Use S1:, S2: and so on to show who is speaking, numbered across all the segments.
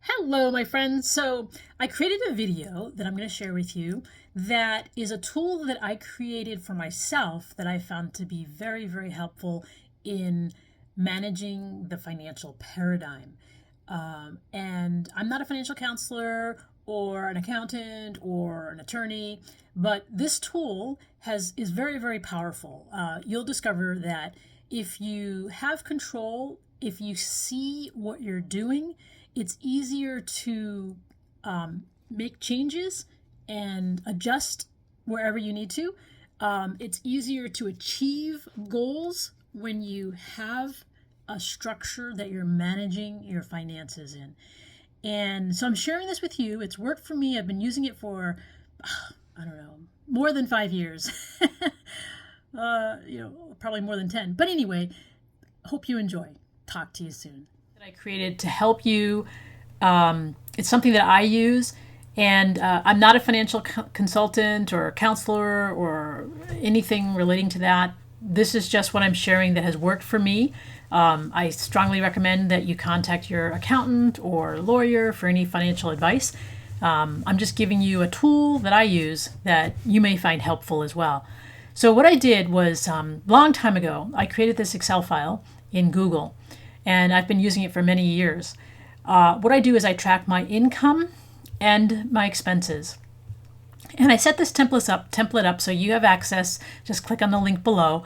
S1: Hello, my friends. So I created a video that I'm going to share with you that is a tool that I created for myself that I found to be very, very helpful in managing the financial paradigm. And I'm not a financial counselor or an accountant or an attorney, but this tool is very, very powerful. You'll discover that if you have control, if you see what you're doing, it's easier to make changes and adjust wherever you need to. It's easier to achieve goals when you have a structure that you're managing your finances in. And so I'm sharing this with you. It's worked for me. I've been using it for, I don't know, more than 5 years. Probably more than 10. But anyway, hope you enjoy. Talk to you soon. That I created to help you. It's something that I use, and I'm not a financial consultant or counselor or anything relating to that. This is just what I'm sharing that has worked for me. I strongly recommend that you contact your accountant or lawyer for any financial advice. I'm just giving you a tool that I use that you may find helpful as well. So what I did was, long time ago, I created this Excel file in Google, and I've been using it for many years. What I do is I track my income and my expenses. And I set this template up so you have access. Just click on the link below.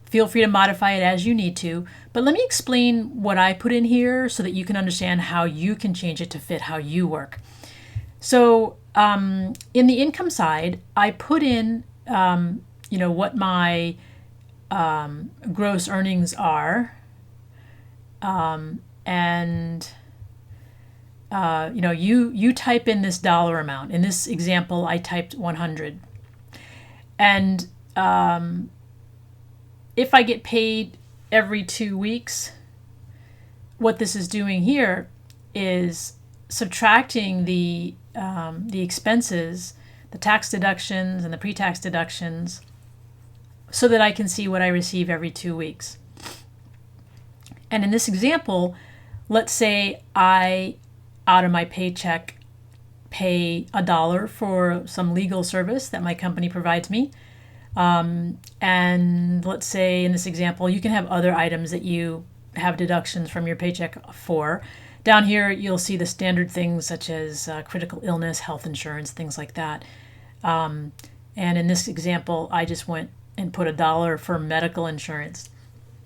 S1: Feel free to modify it as you need to. But let me explain what I put in here so that you can understand how you can change it to fit how you work. So in the income side, I put in what my gross earnings are. You type in this dollar amount. In this example, I typed 100. And if I get paid every 2 weeks, what this is doing here is subtracting the expenses, the tax deductions and the pre-tax deductions, so that I can see what I receive every 2 weeks. And in this example, let's say I, out of my paycheck, pay $1 for some legal service that my company provides me. And let's say in this example, you can have other items that you have deductions from your paycheck for. Down here, you'll see the standard things such as critical illness, health insurance, things like that. And in this example, I just went and put $1 for medical insurance.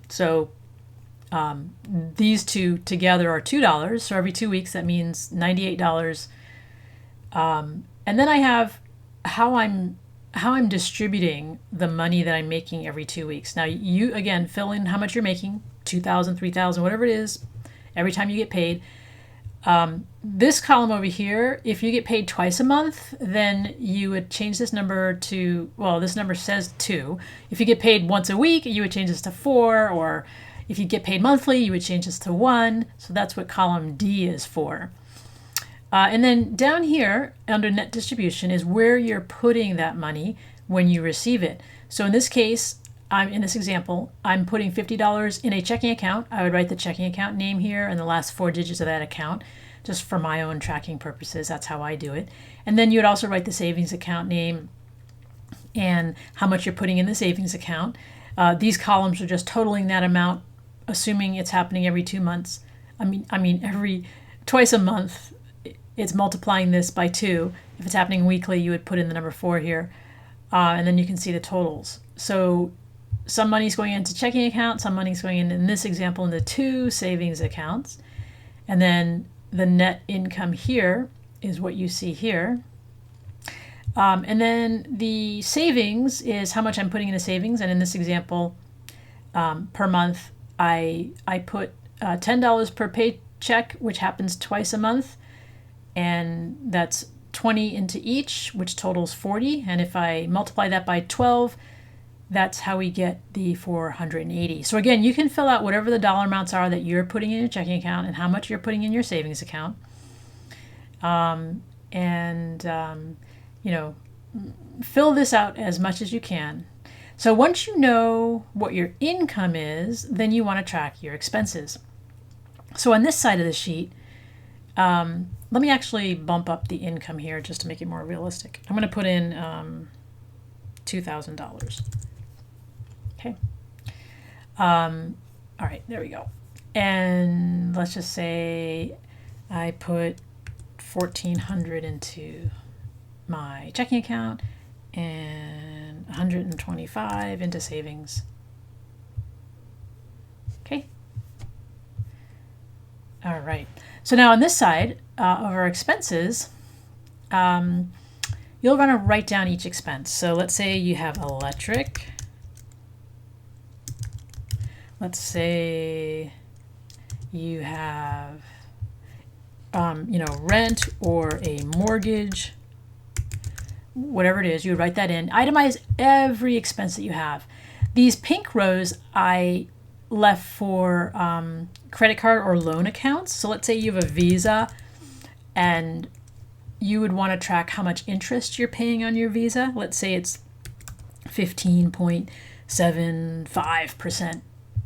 S1: So these two together are $2. So every 2 weeks, that means $98. And then I have how I'm distributing the money that I'm making every 2 weeks. Now you, again, fill in how much you're making, 2,000, 3,000, whatever it is, every time you get paid. This column over here, if you get paid twice a month, then you would change this number to, well, this number says 2. If you get paid once a week, you would change this to 4, or if you get paid monthly, you would change this to 1. So that's what column D is for. And then down here under net distribution is where you're putting that money when you receive it. So in this case, in this example, I'm putting $50 in a checking account. I would write the checking account name here and the last 4 digits of that account, just for my own tracking purposes. That's how I do it. And then you would also write the savings account name and how much you're putting in the savings account. These columns are just totaling that amount, assuming it's happening every 2 months. Every twice a month, it's multiplying this by 2. If it's happening weekly, you would put in the number 4 here. And then you can see the totals. So some money's going into checking account, some money's going in this example, into 2 savings accounts. And then the net income here is what you see here. And then the savings is how much I'm putting into savings. And in this example, per month, I put $10 per paycheck, which happens twice a month. And that's 20 into each, which totals 40. And if I multiply that by 12, that's how we get the 480. So again, you can fill out whatever the dollar amounts are that you're putting in your checking account and how much you're putting in your savings account. Fill this out as much as you can. So once you know what your income is, then you want to track your expenses. So on this side of the sheet, Let me actually bump up the income here just to make it more realistic. I'm going to put in $2,000. Okay. All right, there we go. And let's just say I put $1,400 into my checking account and $125 into savings. Okay. All right. So now on this side of our expenses, you'll want to write down each expense. So let's say you have electric. Let's say you have, rent or a mortgage, whatever it is, you would write that in. Itemize every expense that you have. These pink rows I left for credit card or loan accounts. So let's say you have a Visa and you would want to track how much interest you're paying on your Visa. Let's say it's 15.75%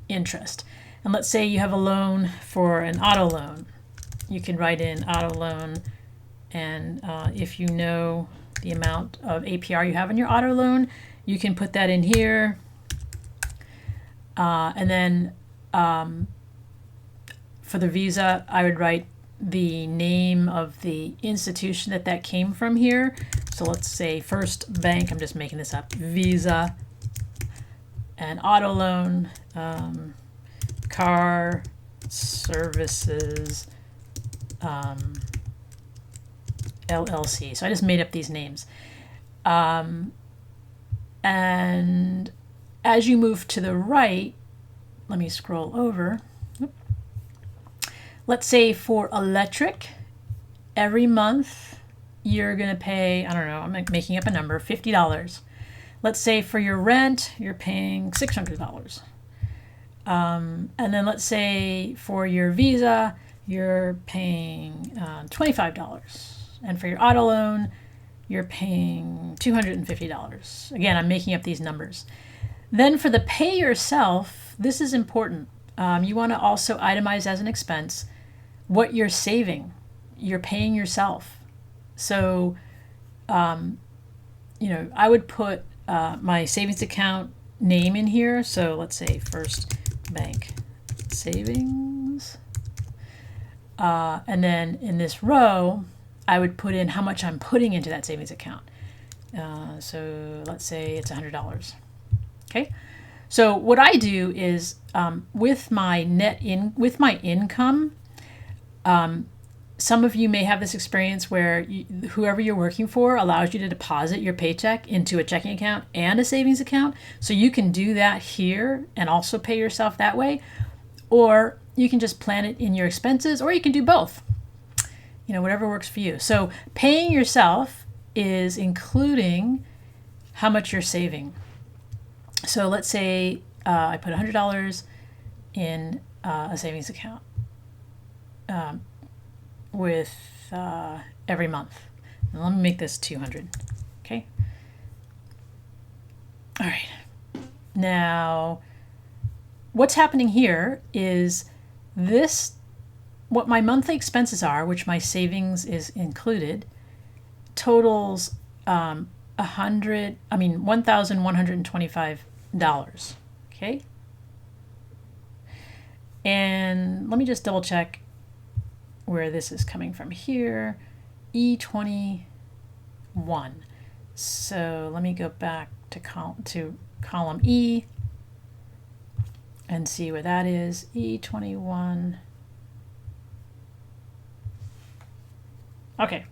S1: interest. And let's say you have a loan for an auto loan. You can write in auto loan, and if you know the amount of APR you have in your auto loan, you can put that in here. And then for the Visa, I would write the name of the institution that came from here. So let's say First Bank, I'm just making this up, Visa, and auto loan, car services, LLC. So I just made up these names. And as you move to the right, let me scroll over. Let's say for electric, every month you're going to pay, I don't know, I'm making up a number, $50. Let's say for your rent, you're paying $600. And then let's say for your Visa, you're paying $25. And for your auto loan, you're paying $250. Again, I'm making up these numbers. Then for the pay yourself, this is important. You want to also itemize as an expense what you're saving. You're paying yourself. So, I would put my savings account name in here. So let's say First Bank Savings. And then in this row, I would put in how much I'm putting into that savings account. So let's say it's $100. Okay. So what I do is with my income, some of you may have this experience where whoever you're working for allows you to deposit your paycheck into a checking account and a savings account. So you can do that here and also pay yourself that way. Or you can just plan it in your expenses, or you can do both. Whatever works for you. So paying yourself is including how much you're saving. So let's say I put $100 in a savings account with every month. Now let me make this 200. Okay. All right. Now, what's happening here is what my monthly expenses are, which my savings is included, totals $1,125. Okay. And let me just double check where this is coming from here. E21. So let me go back to column E and see where that is. E21. Okay.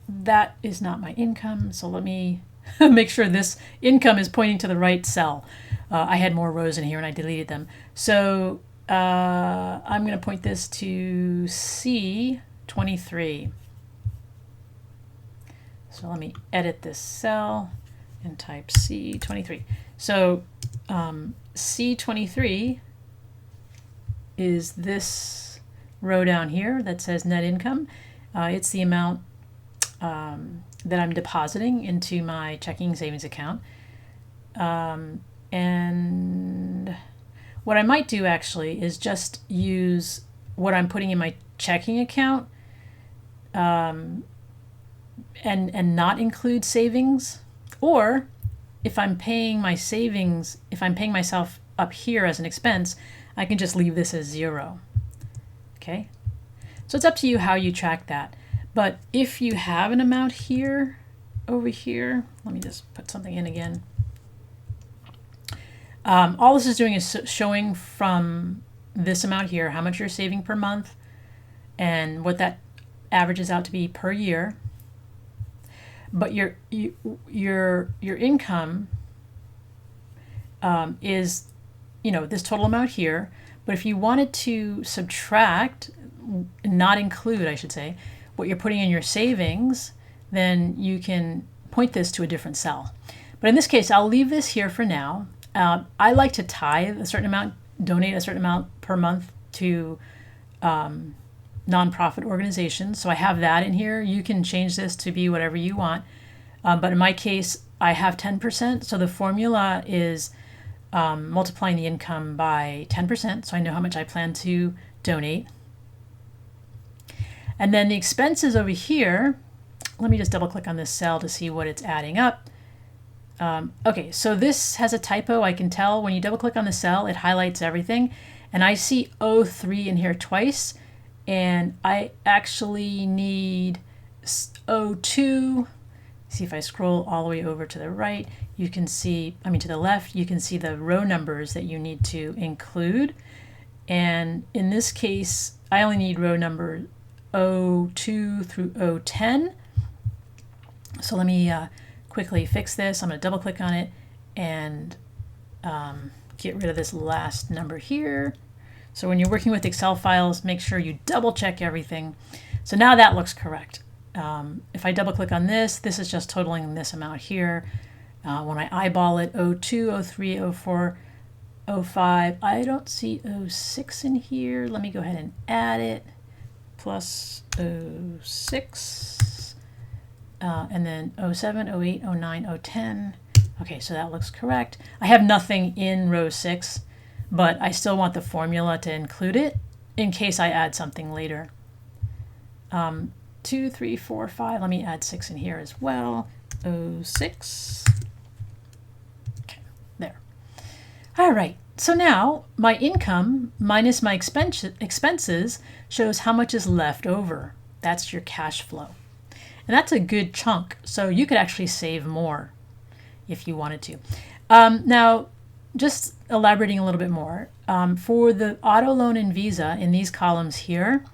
S1: That is not my income, so let me make sure this income is pointing to the right cell. I had more rows in here and I deleted them. So I'm going to point this to C23. So let me edit this cell and type C23. So C23 is this row down here that says net income. It's the amount that I'm depositing into my checking savings account. And what I might do actually is just use what I'm putting in my checking account and not include savings. Or if I'm paying my savings, if I'm paying myself up here as an expense, I can just leave this as 0. Okay? So it's up to you how you track that. But if you have an amount here, over here, let me just put something in again. All this is doing is showing from this amount here how much you're saving per month and what that averages out to be per year. But your income is, this total amount here. But if you wanted to subtract, not include, I should say, what you're putting in your savings, then you can point this to a different cell. But in this case, I'll leave this here for now. I like to tithe a certain amount, donate a certain amount per month to nonprofit organizations. So I have that in here. You can change this to be whatever you want. But in my case, I have 10%. So the formula is multiplying the income by 10%. So I know how much I plan to donate. And then the expenses over here, let me just double click on this cell to see what it's adding up. Okay, so this has a typo. I can tell when you double click on the cell, it highlights everything. And I see 03 in here twice. And I actually need 02. See if I scroll all the way over to the right, you can see, to the left, you can see the row numbers that you need to include. And in this case, I only need row number 02 through 010. So let me quickly fix this. I'm going to double click on it and get rid of this last number here. So when you're working with Excel files, make sure you double check everything. So now that looks correct. If I double click on this, this is just totaling this amount here. When I eyeball it, 02, 03, 04, 05, I don't see 06 in here. Let me go ahead and add it. Plus 06, and then 07, 08, 09, 010. Okay, so that looks correct. I have nothing in row 6, but I still want the formula to include it in case I add something later. 2, 3, 4, 5. Let me add 6 in here as well. 06. Okay, there. All right. So now my income minus my expenses shows how much is left over. That's your cash flow. And that's a good chunk. So you could actually save more if you wanted to. Now, just elaborating a little bit more. For the auto loan and Visa in these columns here,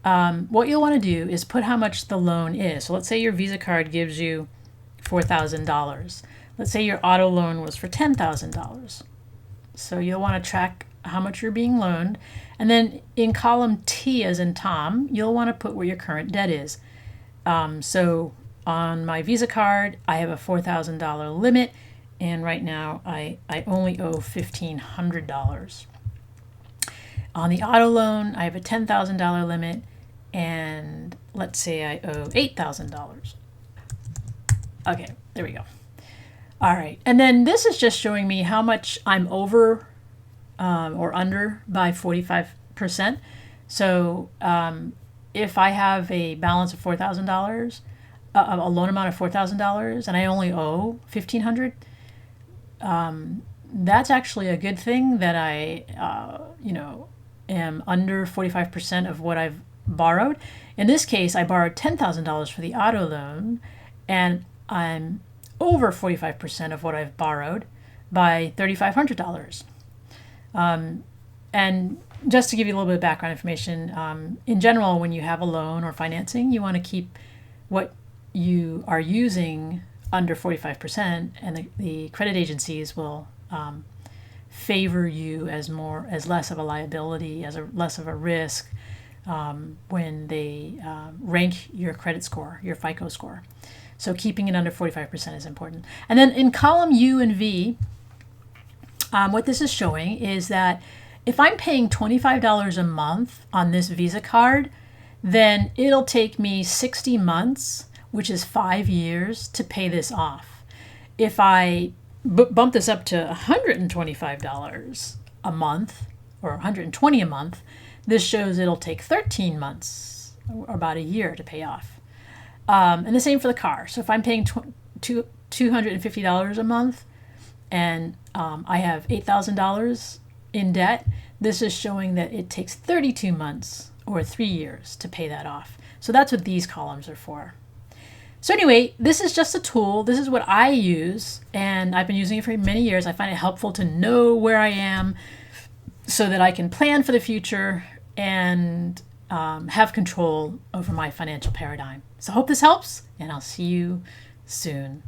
S1: what you'll want to do is put how much the loan is. So let's say your Visa card gives you $4,000. Let's say your auto loan was for $10,000. So you'll want to track how much you're being loaned. And then in column T as in Tom, you'll want to put where your current debt is. So on my Visa card, I have a $4,000 limit. And right now I only owe $1,500. On the auto loan, I have a $10,000 limit. And let's say I owe $8,000. Okay, there we go. All right, and then this is just showing me how much I'm over or under by 45%. So if I have a balance of $4,000, a loan amount of $4,000, and I only owe $1,500, that's actually a good thing that I, am under 45% of what I've borrowed. In this case, I borrowed $10,000 for the auto loan, and I'm over 45% of what I've borrowed by $3,500. And just to give you a little bit of background information, in general, when you have a loan or financing, you want to keep what you are using under 45%, and the credit agencies will favor you as less of a liability, less of a risk when they rank your credit score, your FICO score. So keeping it under 45% is important. And then in column U and V, what this is showing is that if I'm paying $25 a month on this Visa card, then it'll take me 60 months, which is 5 years, to pay this off. If I bump this up to $125 a month or 120 a month, this shows it'll take 13 months or about a year to pay off. And the same for the car. So if I'm paying $250 a month and I have $8,000 in debt, this is showing that it takes 32 months or 3 years to pay that off. So that's what these columns are for. So anyway, this is just a tool. This is what I use, and I've been using it for many years. I find it helpful to know where I am so that I can plan for the future and have control over my financial paradigm. So I hope this helps, and I'll see you soon.